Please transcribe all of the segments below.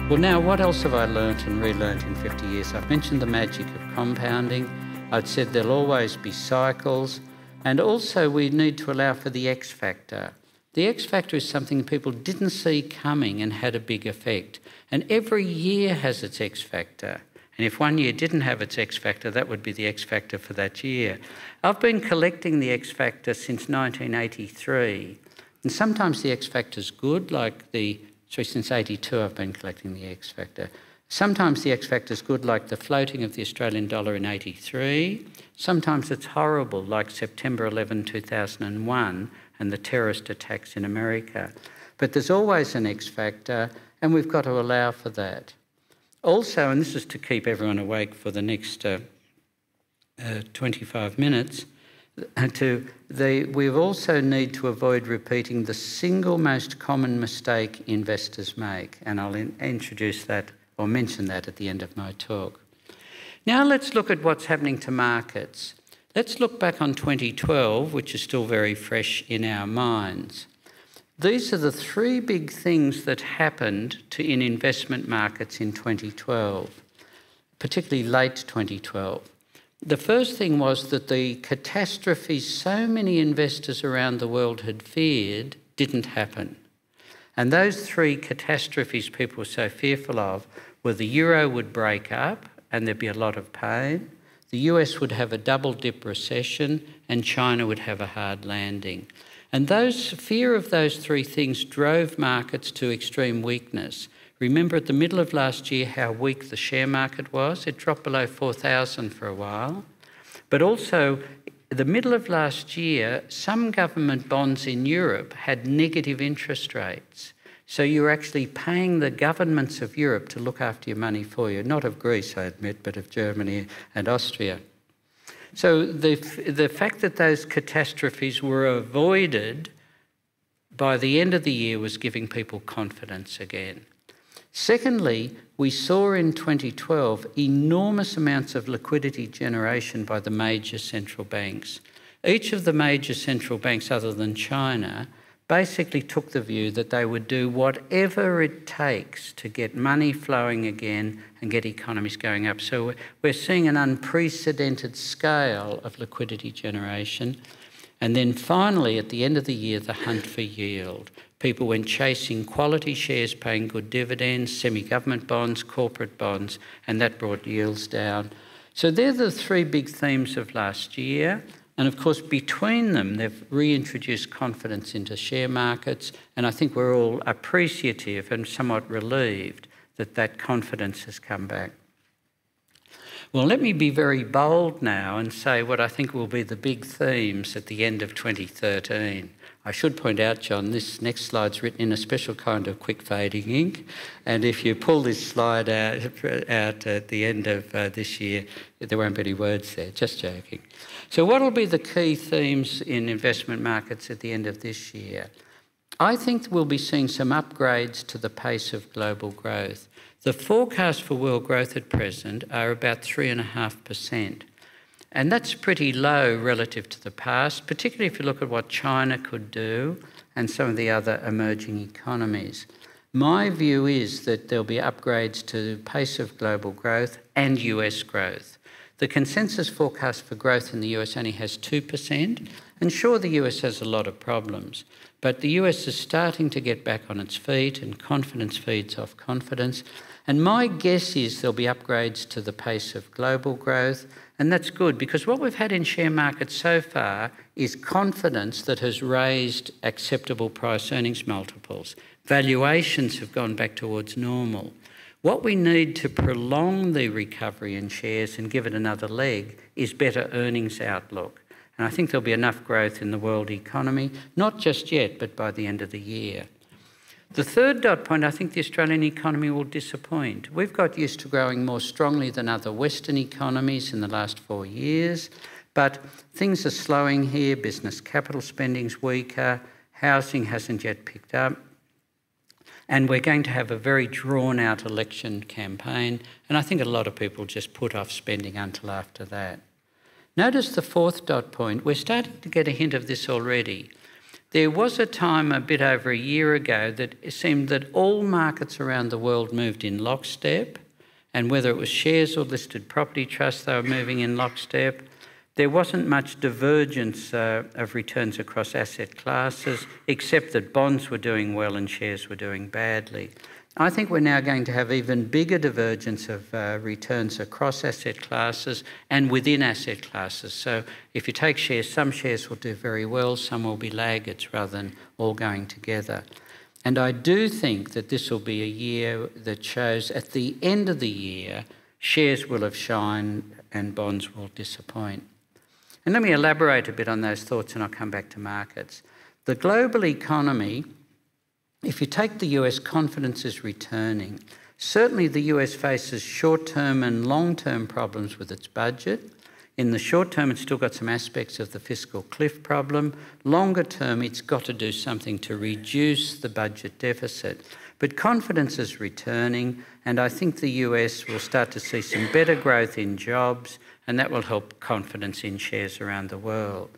Well, now, what else have I learnt and relearnt in 50 years? I've mentioned the magic of compounding. I'd said there'll always be cycles. And also we need to allow for the X factor. The X factor is something people didn't see coming and had a big effect. And every year has its X factor. And if one year didn't have its X factor, that would be the X factor for that year. I've been collecting the X factor since 1983. And sometimes the X factor's good, since 82 I've been collecting the X factor. Sometimes the X factor's good, like the floating of the Australian dollar in 83. Sometimes it's horrible, like September 11, 2001 and the terrorist attacks in America. But there's always an X factor, and we've got to allow for that. Also, and this is to keep everyone awake for the next 25 minutes, we also need to avoid repeating the single most common mistake investors make, and I'll introduce that or mention that at the end of my talk. Now let's look at what's happening to markets. Let's look back on 2012, which is still very fresh in our minds. These are the three big things that happened in investment markets in 2012, particularly late 2012. The first thing was that the catastrophes so many investors around the world had feared didn't happen. And those three catastrophes people were so fearful of were the euro would break up and there'd be a lot of pain, the US would have a double-dip recession, and China would have a hard landing. And fear of those three things drove markets to extreme weakness. Remember at the middle of last year how weak the share market was? It dropped below 4,000 for a while. But also, the middle of last year, some government bonds in Europe had negative interest rates. So you're actually paying the governments of Europe to look after your money for you, not of Greece, I admit, but of Germany and Austria. So the fact that those catastrophes were avoided by the end of the year was giving people confidence again. Secondly, we saw in 2012 enormous amounts of liquidity generation by the major central banks. Each of the major central banks, other than China, basically took the view that they would do whatever it takes to get money flowing again and get economies going up. So we're seeing an unprecedented scale of liquidity generation. And then finally, at the end of the year, the hunt for yield. People went chasing quality shares, paying good dividends, semi-government bonds, corporate bonds, and that brought yields down. So they're the three big themes of last year. And of course, between them, they've reintroduced confidence into share markets. And I think we're all appreciative and somewhat relieved that that confidence has come back. Well, let me be very bold now and say what I think will be the big themes at the end of 2013. I should point out, John, this next slide's written in a special kind of quick fading ink. And if you pull this slide out at the end of this year, there won't be any words there, just joking. So what will be the key themes in investment markets at the end of this year? I think we'll be seeing some upgrades to the pace of global growth. The forecasts for world growth at present are about 3.5%. And that's pretty low relative to the past, particularly if you look at what China could do and some of the other emerging economies. My view is that there'll be upgrades to the pace of global growth and US growth. The consensus forecast for growth in the US only has 2%, and sure, the US has a lot of problems, but the US is starting to get back on its feet and confidence feeds off confidence. And my guess is there'll be upgrades to the pace of global growth, and that's good because what we've had in share markets so far is confidence that has raised acceptable price earnings multiples. Valuations have gone back towards normal. What we need to prolong the recovery in shares and give it another leg is better earnings outlook. And I think there'll be enough growth in the world economy, not just yet, but by the end of the year. The third dot point, I think the Australian economy will disappoint. We've got used to growing more strongly than other Western economies in the last 4 years, but things are slowing here. Business capital spending's weaker, housing hasn't yet picked up, and we're going to have a very drawn-out election campaign, and I think a lot of people just put off spending until after that. Notice the fourth dot point. We're starting to get a hint of this already. There was a time a bit over a year ago that it seemed that all markets around the world moved in lockstep, and whether it was shares or listed property trusts, they were moving in lockstep. There wasn't much divergence of returns across asset classes, except that bonds were doing well and shares were doing badly. I think we're now going to have even bigger divergence of returns across asset classes and within asset classes. So if you take shares, some shares will do very well, some will be laggards rather than all going together. And I do think that this will be a year that shows at the end of the year, shares will have shined and bonds will disappoint. And let me elaborate a bit on those thoughts and I'll come back to markets. The global economy, if you take the US, confidence is returning. Certainly the US faces short-term and long-term problems with its budget. In the short term, it's still got some aspects of the fiscal cliff problem. Longer term, it's got to do something to reduce the budget deficit. But confidence is returning, and I think the US will start to see some better growth in jobs, and that will help confidence in shares around the world.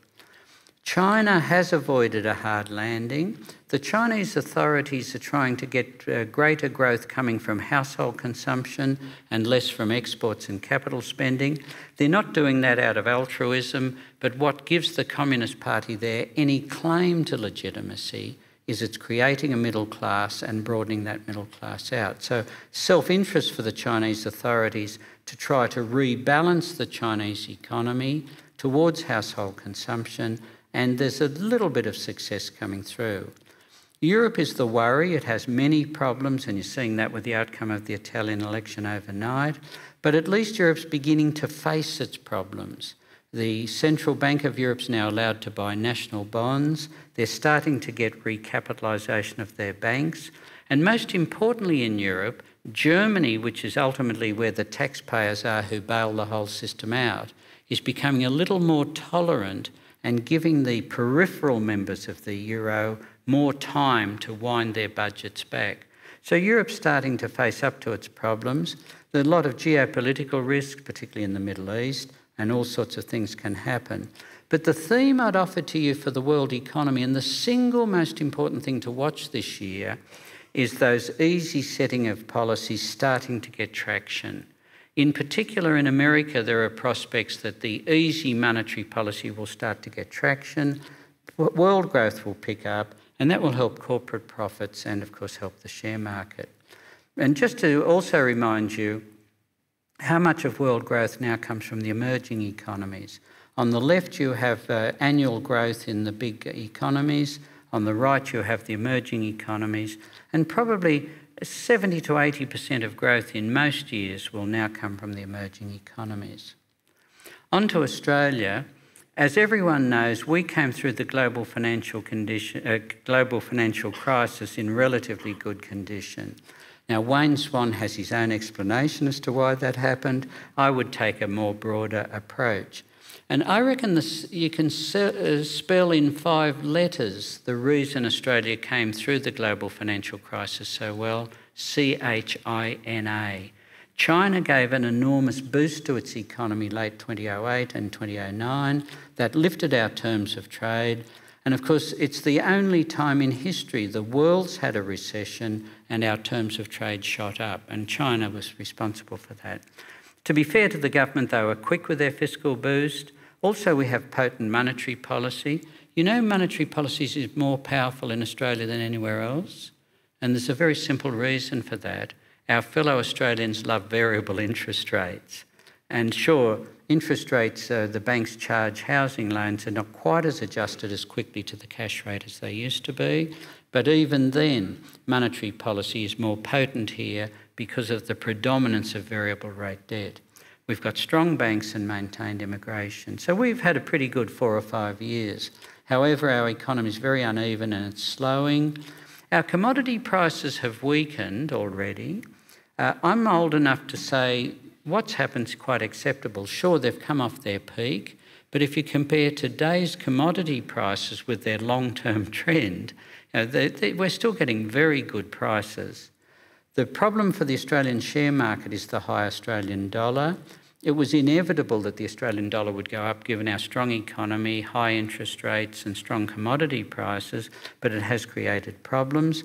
China has avoided a hard landing. The Chinese authorities are trying to get greater growth coming from household consumption and less from exports and capital spending. They're not doing that out of altruism, but what gives the Communist Party there any claim to legitimacy is it's creating a middle class and broadening that middle class out. So self-interest for the Chinese authorities to try to rebalance the Chinese economy towards household consumption, and there's a little bit of success coming through. Europe is the worry. It has many problems, and you're seeing that with the outcome of the Italian election overnight. But at least Europe's beginning to face its problems. The Central Bank of Europe's now allowed to buy national bonds. They're starting to get recapitalisation of their banks. And most importantly in Europe, Germany, which is ultimately where the taxpayers are who bail the whole system out, is becoming a little more tolerant and giving the peripheral members of the euro more time to wind their budgets back. So Europe's starting to face up to its problems. There's a lot of geopolitical risk, particularly in the Middle East, and all sorts of things can happen. But the theme I'd offer to you for the world economy, and the single most important thing to watch this year, is those easy setting of policies starting to get traction. In particular, in America, there are prospects that the easy monetary policy will start to get traction, world growth will pick up, and that will help corporate profits and, of course, help the share market. And just to also remind you how much of world growth now comes from the emerging economies. On the left, you have annual growth in the big economies. On the right, you have the emerging economies, and probably 70 to 80% of growth in most years will now come from the emerging economies. On to Australia. As everyone knows, we came through the global financial crisis in relatively good condition. Now, Wayne Swan has his own explanation as to why that happened. I would take a more broader approach. And I reckon you can spell in 5 letters the reason Australia came through the global financial crisis so well: CHINA. China gave an enormous boost to its economy late 2008 and 2009 that lifted our terms of trade. And of course, it's the only time in history the world's had a recession and our terms of trade shot up, and China was responsible for that. To be fair to the government, they were quick with their fiscal boost. Also, we have potent monetary policy. You know, monetary policy is more powerful in Australia than anywhere else, and there's a very simple reason for that. Our fellow Australians love variable interest rates. And sure, interest rates, the banks charge housing loans are not quite as adjusted as quickly to the cash rate as they used to be, but even then, monetary policy is more potent here because of the predominance of variable rate debt. We've got strong banks and maintained immigration. So we've had a pretty good 4 or 5 years. However, our economy is very uneven and it's slowing. Our commodity prices have weakened already. I'm old enough to say what's happened is quite acceptable. Sure, they've come off their peak, but if you compare today's commodity prices with their long-term trend, we're still getting very good prices. The problem for the Australian share market is the high Australian dollar. It was inevitable that the Australian dollar would go up given our strong economy, high interest rates and strong commodity prices, but it has created problems.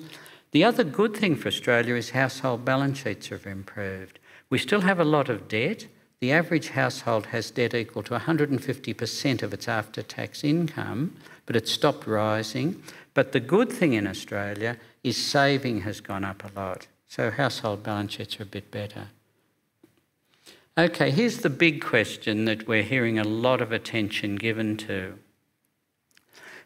The other good thing for Australia is household balance sheets have improved. We still have a lot of debt. The average household has debt equal to 150% of its after-tax income, but it's stopped rising. But the good thing in Australia is saving has gone up a lot. So household balance sheets are a bit better. Okay, here's the big question that we're hearing a lot of attention given to.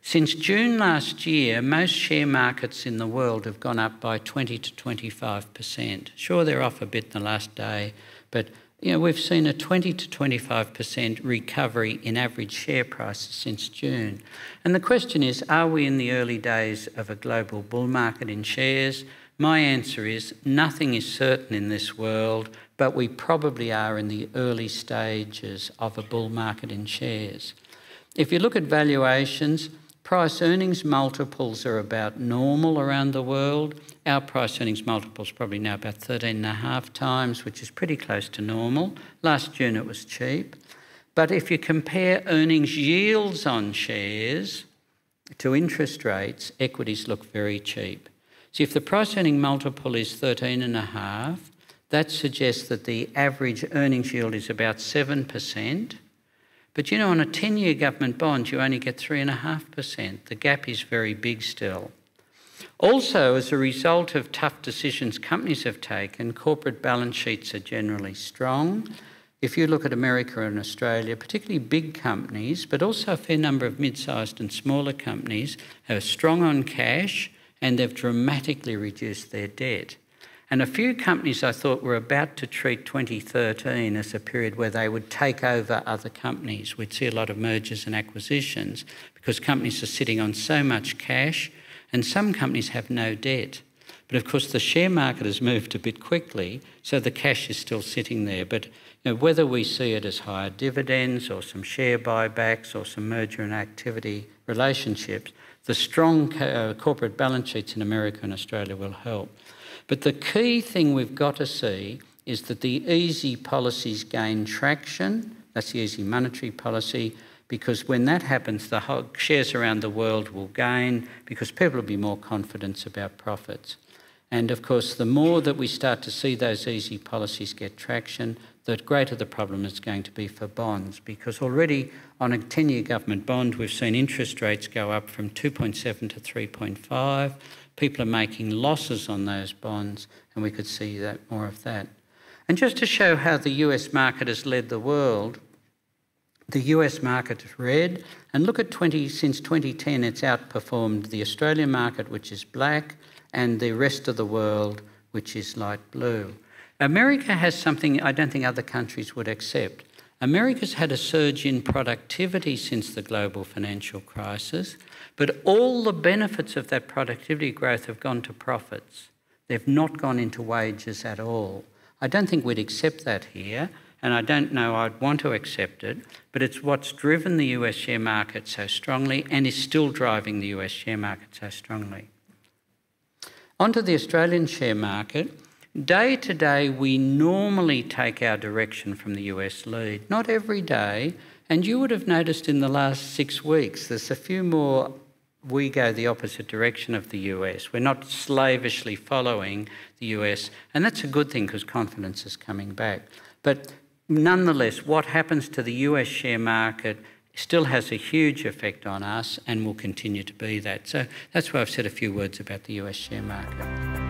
Since June last year, most share markets in the world have gone up by 20 to 25%. Sure, they're off a bit in the last day, but we've seen a 20 to 25% recovery in average share prices since June. And the question is, are we in the early days of a global bull market in shares? My answer is nothing is certain in this world, but we probably are in the early stages of a bull market in shares. If you look at valuations, price earnings multiples are about normal around the world. Our price earnings multiple is probably now about 13.5 times, which is pretty close to normal. Last June it was cheap. But if you compare earnings yields on shares to interest rates, equities look very cheap. So if the price earning multiple is 13.5, that suggests that the average earnings yield is about 7%. But on a 10-year government bond, you only get 3.5%. The gap is very big still. Also, as a result of tough decisions companies have taken, corporate balance sheets are generally strong. If you look at America and Australia, particularly big companies, but also a fair number of mid-sized and smaller companies, are strong on cash and they've dramatically reduced their debt. And a few companies I thought were about to treat 2013 as a period where they would take over other companies. We'd see a lot of mergers and acquisitions because companies are sitting on so much cash and some companies have no debt. But of course the share market has moved a bit quickly, so the cash is still sitting there. But whether we see it as higher dividends or some share buybacks or some merger and activity relationships, the strong corporate balance sheets in America and Australia will help. But the key thing we've got to see is that the easy policies gain traction. That's the easy monetary policy, because when that happens, the whole shares around the world will gain because people will be more confident about profits. And of course, the more that we start to see those easy policies get traction, the greater the problem is going to be for bonds, because already on a 10-year government bond, we've seen interest rates go up from 2.7 to 3.5. People are making losses on those bonds, and we could see that more of that. And just to show how the US market has led the world, the US market is red, and look at since 2010, it's outperformed the Australian market, which is black, and the rest of the world, which is light blue. America has something I don't think other countries would accept. America's had a surge in productivity since the global financial crisis, but all the benefits of that productivity growth have gone to profits. They've not gone into wages at all. I don't think we'd accept that here, and I don't know I'd want to accept it, but it's what's driven the US share market so strongly and is still driving the US share market so strongly. Onto the Australian share market. Day to day, we normally take our direction from the US lead. Not every day, and you would have noticed in the last 6 weeks, there's a few more we go the opposite direction of the US. We're not slavishly following the US, and that's a good thing because confidence is coming back. But nonetheless, what happens to the US share market still has a huge effect on us and will continue to be that. So that's why I've said a few words about the US share market.